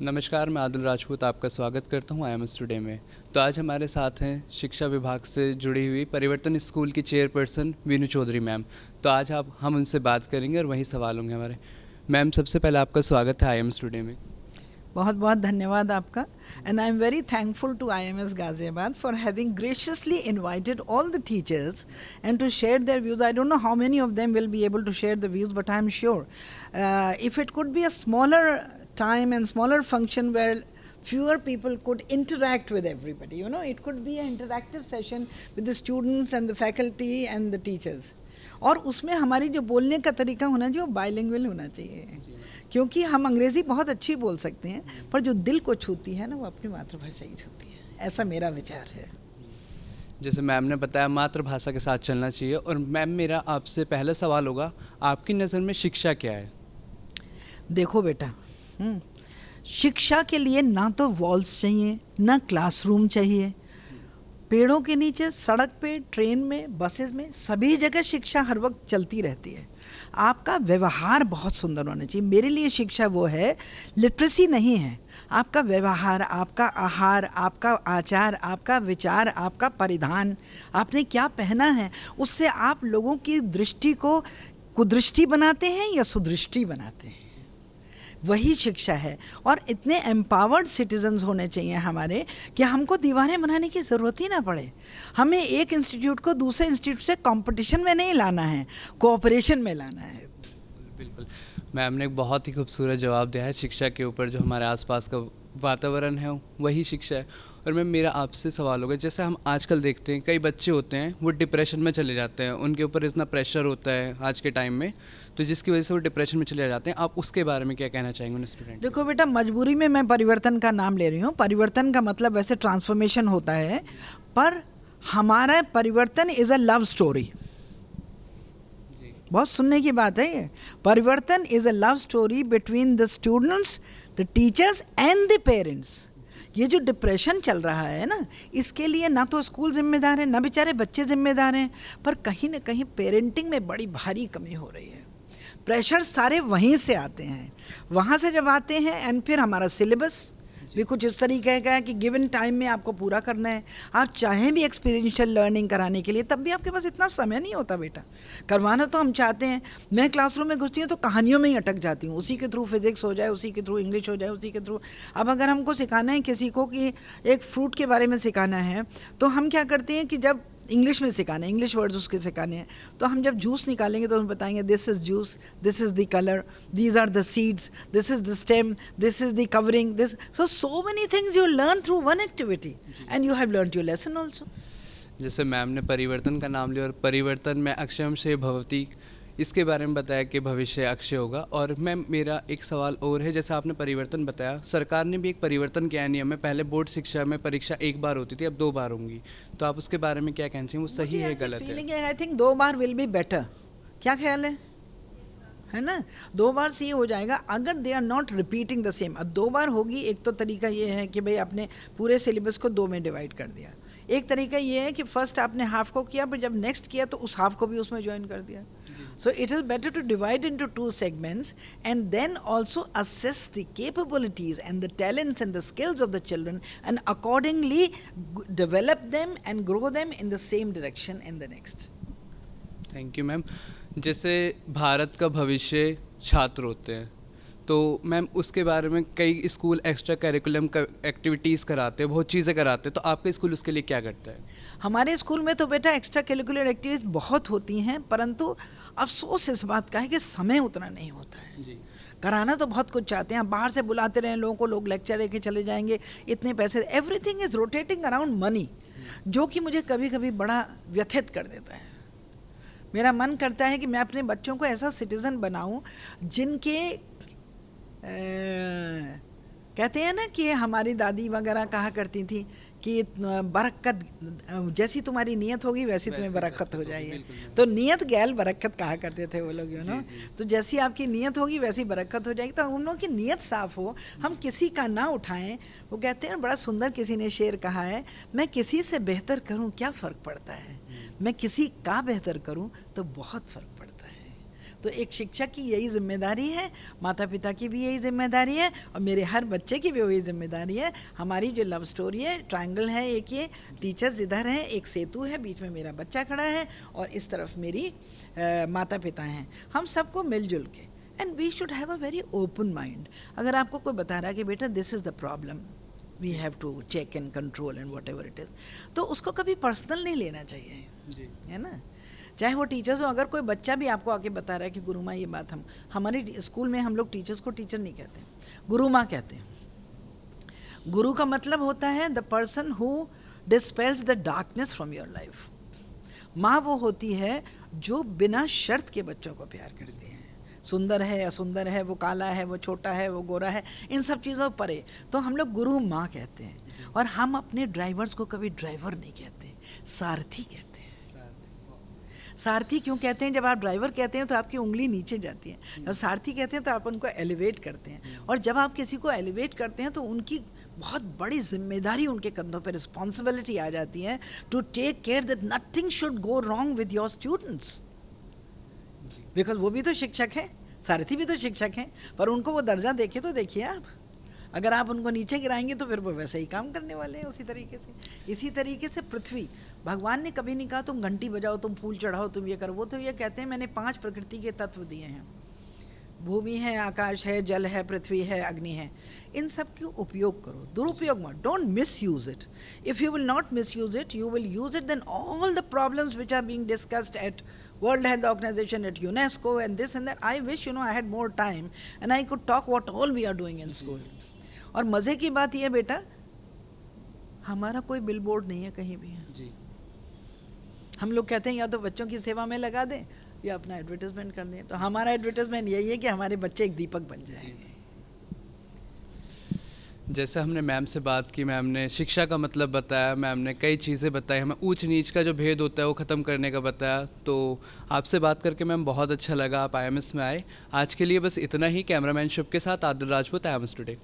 नमस्कार, मैं आदिल राजपूत आपका स्वागत करता हूं IMS टुडे में। तो आज हमारे साथ हैं शिक्षा विभाग से जुड़ी हुई परिवर्तन स्कूल की चेयरपर्सन वीनू चौधरी मैम। तो आज हम उनसे बात करेंगे और वही सवाल होंगे हमारे। मैम, सबसे पहले आपका स्वागत है IMS टुडे में। बहुत बहुत धन्यवाद आपका। And I am very thankful to IMS Ghaziabad for having graciously invited all the teachers and to share their views. I don't know how many of them will be able to share the views, but I am sure if it could be a smaller time and smaller function where fewer people could interact with everybody, you know, it could be an interactive session with the students and the faculty and the teachers. और उसमें हमारी जो बोलने का तरीका होना चाहिए वो बाइलिंगुअल होना चाहिए, क्योंकि हम अंग्रेज़ी बहुत अच्छी बोल सकते हैं पर जो दिल को छूती है ना वो अपनी मातृभाषा ही छूती है। ऐसा मेरा विचार है। जैसे मैम ने बताया, मातृभाषा के साथ चलना चाहिए। और मैम, मेरा आपसे पहला सवाल होगा, आपकी नज़र में शिक्षा क्या है? देखो बेटा, शिक्षा के लिए ना तो वॉल्स चाहिए, ना क्लासरूम चाहिए। पेड़ों के नीचे, सड़क पे, ट्रेन में, बसेस में, सभी जगह शिक्षा हर वक्त चलती रहती है। आपका व्यवहार बहुत सुंदर होना चाहिए। मेरे लिए शिक्षा वो है, लिटरेसी नहीं है। आपका व्यवहार, आपका आहार, आपका आचार, आपका विचार, आपका परिधान, आपने क्या पहना है, उससे आप लोगों की दृष्टि को कुदृष्टि बनाते हैं या सुदृष्टि बनाते हैं, वही शिक्षा है। और इतने एम्पावर्ड सिटीजन्स होने चाहिए हमारे कि हमको दीवारें बनाने की ज़रूरत ही ना पड़े। हमें एक इंस्टीट्यूट को दूसरे इंस्टीट्यूट से कंपटीशन में नहीं लाना है, कोऑपरेशन में लाना है। बिल्कुल, मैम ने एक बहुत ही खूबसूरत जवाब दिया है। शिक्षा के ऊपर जो हमारे आसपास का वातावरण है वही शिक्षा है। और मैम, मेरा आपसे सवाल होगा, जैसे हम आजकल देखते हैं कई बच्चे होते हैं वो डिप्रेशन में चले जाते हैं, उनके ऊपर इतना प्रेशर होता है आज के टाइम में, तो जिसकी वजह से वो डिप्रेशन में चले जाते हैं। आप उसके बारे में क्या कहना चाहेंगे उन स्टूडेंट? देखो बेटा, मजबूरी में मैं परिवर्तन का नाम ले रही हूँ। परिवर्तन का मतलब वैसे ट्रांसफॉर्मेशन होता है, पर हमारा परिवर्तन इज़ अ लव स्टोरी। बहुत सुनने की बात है ये। परिवर्तन is a love story between the students, the teachers and the parents. ये जो डिप्रेशन चल रहा है ना, इसके लिए ना तो स्कूल जिम्मेदार है, ना बेचारे बच्चे जिम्मेदार हैं, पर कहीं ना कहीं पेरेंटिंग में बड़ी भारी कमी हो रही है। प्रेशर सारे वहीं से आते हैं। वहाँ से जब आते हैं एंड फिर हमारा सिलेबस भी कुछ इस तरीके का है कि गिवन टाइम में आपको पूरा करना है। आप चाहें भी एक्सपीरियंशियल लर्निंग कराने के लिए, तब भी आपके पास इतना समय नहीं होता बेटा। करवाना तो हम चाहते हैं। मैं क्लासरूम में घुसती हूँ तो कहानियों में ही अटक जाती हूँ। उसी के थ्रू फिजिक्स हो जाए, उसी के थ्रू इंग्लिश हो जाए, उसी के थ्रू। अब अगर हमको सिखाना है किसी को कि एक फ्रूट के बारे में सिखाना है, तो हम क्या करते हैं कि जब इंग्लिश में सिखाना है, इंग्लिश वर्ड्स उसके सिखाने हैं, तो हम जब जूस निकालेंगे तो हम बताएंगे this is juice, this is the colour, these are the seeds, this is the stem, this is the covering, this. So many things you learn through one activity and you have learn your lesson also. जैसे ma'am ने परिवर्तन का नाम लिया, और परिवर्तन में अक्षयम से भवती, इसके बारे में बताया कि भविष्य अक्षय होगा। और मैम, मेरा एक सवाल और है, जैसे आपने परिवर्तन बताया, सरकार ने भी एक परिवर्तन किया नियम में। पहले बोर्ड शिक्षा में परीक्षा एक बार होती थी, अब 2 बार होंगी। तो आप उसके बारे में क्या कहना चाहिए, वो सही है गलत है? I think 2 bar will be better. क्या ख्याल है ना? 2 बार से ये हो जाएगा अगर they are not repeating the same. अब 2 बार होगी। एक तो तरीका ये है कि भाई आपने पूरे सिलेबस को 2 में डिवाइड कर दिया। एक तरीका ये है कि फर्स्ट आपने हाफ को किया, पर जब नेक्स्ट किया तो उस हाफ को भी उसमें ज्वाइन कर दिया। So it is better to divide into 2 segments and then also assess the capabilities and the talents and the skills of the children and accordingly develop them and grow them in the same direction in the next. Thank you ma'am. जैसे भारत का भविष्य छात्र होते हैं, तो ma'am उसके बारे में कई स्कूल एक्स्ट्रा करिकुलम एक्टिविटीज़ कराते हैं, बहुत चीज़ें कराते हैं, तो आपका स्कूल उसके लिए क्या करता है? हमारे स्कूल में तो बेटा एक्स्ट्रा करिकुलर एक्टिविटीज़ बहुत होती हैं, परंतु अफसोस इस बात का है कि समय उतना नहीं होता है जी। कराना तो बहुत कुछ चाहते हैं, बाहर से बुलाते रहे लोगों को, लोग लेक्चर लेके चले जाएंगे, इतने पैसे, everything is rotating around money, जो कि मुझे कभी कभी बड़ा व्यथित कर देता है। मेरा मन करता है कि मैं अपने बच्चों को ऐसा सिटीज़न बनाऊं जिनके कहते हैं ना कि हमारी दादी वगैरह कहा करती थी कि बरकत, जैसी तुम्हारी नीयत होगी वैसी तुम्हें बरकत हो जाएगी। तो नीयत गैल बरकत कहा करते थे वो लोग, यू नो। तो जैसी आपकी नीयत होगी वैसी बरकत हो जाएगी। तो उन लोगों की नीयत साफ़ हो, हम किसी का ना उठाएं। वो कहते हैं, बड़ा सुंदर किसी ने शेर कहा है, मैं किसी से बेहतर करूं क्या फ़र्क पड़ता है, मैं किसी का बेहतर करूं तो बहुत फ़र्क पड़ता है। तो एक शिक्षक की यही जिम्मेदारी है, माता पिता की भी यही जिम्मेदारी है, और मेरे हर बच्चे की भी वही जिम्मेदारी है। हमारी जो लव स्टोरी है, ट्रायंगल है एक, ये टीचर्स इधर हैं, एक सेतु है, बीच में मेरा बच्चा खड़ा है और इस तरफ मेरी माता पिता हैं। हम सबको मिलजुल के, and we should have a very open mind. अगर आपको कोई बता रहा है कि बेटा this is the problem, we have to check and control and whatever it is, तो उसको कभी पर्सनल नहीं लेना चाहिए जी। है ना। चाहे वो टीचर्स हो, अगर कोई बच्चा भी आपको आके बता रहा है कि गुरु माँ ये बात, हमारे स्कूल में हम लोग टीचर्स को टीचर नहीं कहते, गुरु माँ कहते हैं। गुरु का मतलब होता है the person who dispels the darkness from your life. माँ वो होती है जो बिना शर्त के बच्चों को प्यार करती है, सुंदर है असुंदर है, वो काला है वो छोटा है वो गोरा है, इन सब चीज़ों परे तो हम लोग गुरु माँ कहते हैं। और हम अपने ड्राइवर्स को कभी ड्राइवर नहीं कहते, सारथी कहते हैं। सारथी क्यों कहते हैं? जब आप ड्राइवर कहते हैं तो आपकी उंगली नीचे जाती है, जब सारथी कहते हैं तो आप उनको एलिवेट करते हैं, और जब आप किसी को एलिवेट करते हैं तो उनकी बहुत बड़ी जिम्मेदारी उनके कंधों पर, रिस्पॉन्सिबिलिटी आ जाती है to take care that nothing should go wrong with your students, because वो भी तो शिक्षक हैं, सारथी भी तो शिक्षक हैं, पर उनको वो दर्जा देखे तो देखिए आप, अगर आप उनको नीचे गिराएंगे तो फिर वो वैसे ही काम करने वाले हैं उसी तरीके से। इसी तरीके से पृथ्वी, भगवान ने कभी नहीं कहा तुम घंटी बजाओ, तुम फूल चढ़ाओ, तुम ये करो, वो तो ये कहते हैं मैंने 5 प्रकृति के तत्व दिए हैं, भूमि है, आकाश है, जल है, पृथ्वी है, अग्नि है, इन सब के उपयोग करो, दुरुपयोग मत, don't misuse it. If you will not misuse it, you will use it, then all the problems which are being discussed at World Health Organization, at UNESCO and this and that, I wish I had more time and I could talk what all we are doing in school. और मज़े की बात यह बेटा, हमारा कोई bill board नहीं है कहीं भी जी। हम लोग कहते हैं या तो बच्चों की सेवा में लगा दें या अपना एडवर्टाइजमेंट कर दें, तो हमारा एडवर्टाइजमेंट यही है कि हमारे बच्चे एक दीपक बन जाएं। जैसे हमने मैम से बात की, मैम ने शिक्षा का मतलब बताया, मैम ने कई चीज़ें बताई, हमें ऊंच नीच का जो भेद होता है वो ख़त्म करने का बताया, तो आपसे बात करके मैम बहुत अच्छा लगा, आप IMS में आए। आज के लिए बस इतना ही। कैमरामैन शुभ के साथ आदिल राजपूत, IMS टुडे।